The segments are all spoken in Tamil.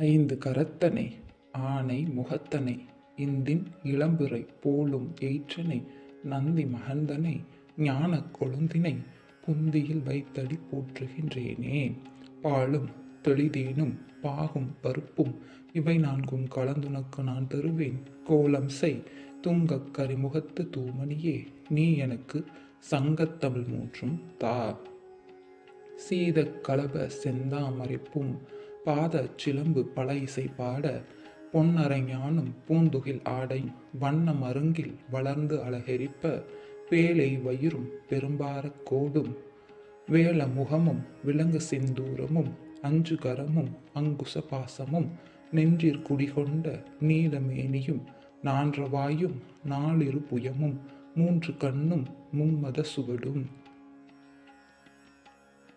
ஐந்து கரத்தனை ஆனை முகத்தனை இந்தின் இளம்பிறை போலும் எயிற்றனை நந்தி மகந்தனை ஞானக் கொழுந்தினை புந்தியில் வைத்தடி போற்றுகின்றேனே. பாலும் தெளிதேனும் பாகும் பருப்பும் இவை நான்கும் கலந்துனக்கு நான் தருவேன். கோலம் செய் துங்கக் கரிமுகத்து தூமணியே, நீ எனக்கு சங்கத்தமிழ் மூன்றும் தா. சீதக் கலப செந்தாமரைப்பும் பாதச் சிலம்பு பல இசை பாட, பொன்னரைஞானும் பூந்துகில் ஆடை வண்ண மருங்கில் வளர்ந்து அழகெரிப்ப, பேழை வயிறும் பெரும்பாரக் கோடும் வேல முகமும் விலங்கு சிந்தூரமும் அஞ்சு கரமும் அங்குச பாசமும் நெஞ்சிற் குடிகொண்ட நீலமேனியும் நான்றவாயும் நாலிரு புயமும் மூன்று கண்ணும் மும்மத சுவடும்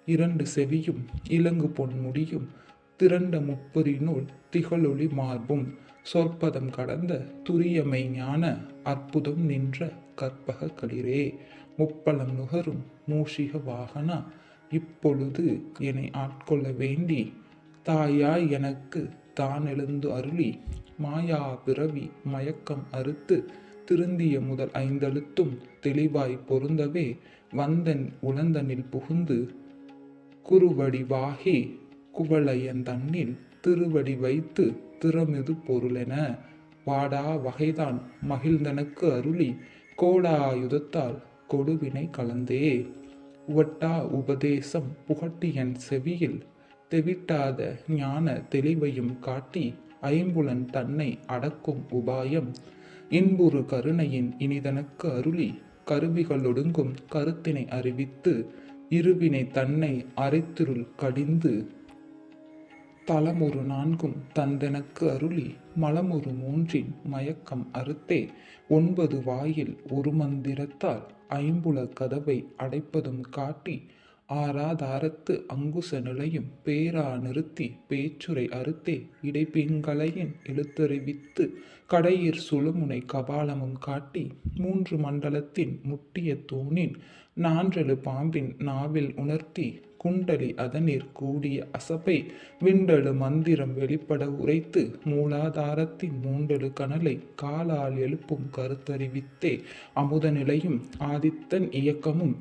இரண்டு செவியும் இலங்கு பொன்முடியும் திரண்ட முப்பரினுள் திகழொளி மார்பும் சொற்பதம் கடந்த துரியமை ஞான அற்புதம் நின்ற கற்பக களிரே. முப்பலம் நுகரும் மூஷிக வாகனா, இப்பொழுது என்னை ஆட்கொள்ள வேண்டி தாயாய் எனக்கு தான் எழுந்து அருளி, மாயா பிறவி மயக்கம் அறுத்து திருந்திய முதல் ஐந்தெழுத்தும் தெளிவாய் பொருந்தவே வந்தன் உளந்தனில் புகுந்து குறுவடிவாகி குவளையன் தன்னில் திருவடி வைத்து திறமிது பொருளென வாடா வகைதான் மகிழ்ந்தனக்கு அருளி, கோடாயுதத்தால் கொடுவினை கலந்தே. உவட்டா உபதேசம் புகட்டியன் செவியில் தெவிட்டாத ஞான தெளிவையும் காட்டி, ஐம்புலன் தன்னை அடக்கும் உபாயம் இன்புறு கருணையின் இனிதனக்கு அருளி, கருவிகளொடுங்கும் கருத்தினை அறிவித்து இருவினை தன்னை அரைத்திருள் கடிந்து தலமுறு நான்கும் தந்தெனக்கு அருளி, மலமுறு மூன்றின் மயக்கம் அறுத்தே ஒன்பது வாயில் ஒரு மந்திரத்தால் ஐம்புல கதவை அடைப்பதும் காட்டி, ஆராதாரத்து அங்குச நிலையும் பேரா நிறுத்தி பேச்சுரை அறுத்தே இடைப்பிங்களையின் எழுத்தறிவித்து கடையிற் சுழுமுனை கபாலமும் காட்டி, மூன்று மண்டலத்தின் முட்டிய தூணின் நான்றெழு பாம்பின் நாவில் உணர்த்தி, குண்டலி அதனிற் கூடிய அசபை விண்டெழு மந்திரம் வெளிப்பட உரைத்து, மூலாதாரத்தின் மூண்டெழு கனலை காலால் எழுப்பும் கருத்தறிவித்தே அமுத நிலையும் ஆதித்தன் இயக்கமும்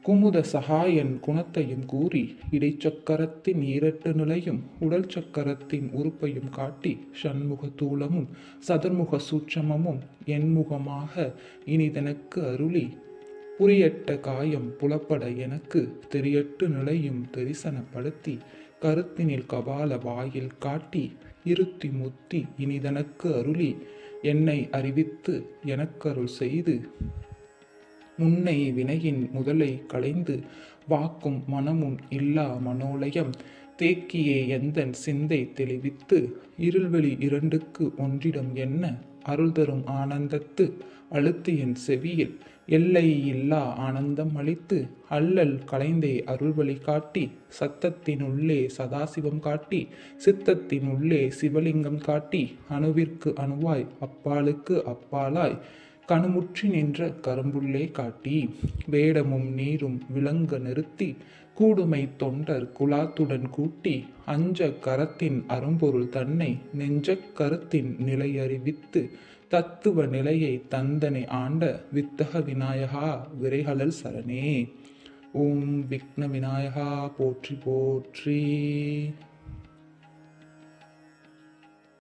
குமுத சகாயன் குணத்தையும் கூறி, இடைச்சக்கரத்தின் ஈரட்டு நிலையும் உடல் சக்கரத்தின் உறுப்பையும் காட்டி, ஷண்முக தூலமும் சதுர்முக சூட்சமமும் என்முகமாக இனிதெனக்கு அருளி, புரியட்ட காயம் புலப்பட எனக்கு தெரியட்டு நிலையும் தரிசனப்படுத்தி, கருத்தினில் கபால வாயில் காட்டி இருத்தி முத்தி இனிதனக்கு அருளி, என்னை அறிவித்து எனக்கருள் செய்து முன்னை வினையின் முதலை களைந்து, வாக்கும் மனமும் இல்லா மனோலயம் தேக்கியே எந்தன் சிந்தை தெளிவித்து, இருள்வெளி இரண்டுக்கு ஒன்றிடம் என்ன அருள் தரும் ஆனந்தத்து அழுத்து என் செவியில் எல்லை இல்லா ஆனந்தம் அளித்து, அல்லல் களைந்தே அருள்வழி காட்டி, சத்தத்தின் உள்ளே சதாசிவம் காட்டி, சித்தத்தின் உள்ளே சிவலிங்கம் காட்டி, அணுவிற்கு அணுவாய் அப்பாலுக்கு அப்பாலாய் கணுமுற்றி நின்ற கரும்புள்ளே காட்டி, வேடமும் நீரும் விளங்க நிறுத்தி கூடுமை தொண்டர் குலாத்துடன் கூட்டி, அஞ்ச கரத்தின் அரும்பொருள் தன்னை நெஞ்சக் கருத்தின் நிலையறிவித்து, தத்துவ நிலையை தந்தனை ஆண்ட வித்தக விநாயகா விரைகழல் சரணே. ஓம் விக்ன விநாயகா போற்றி போற்றி.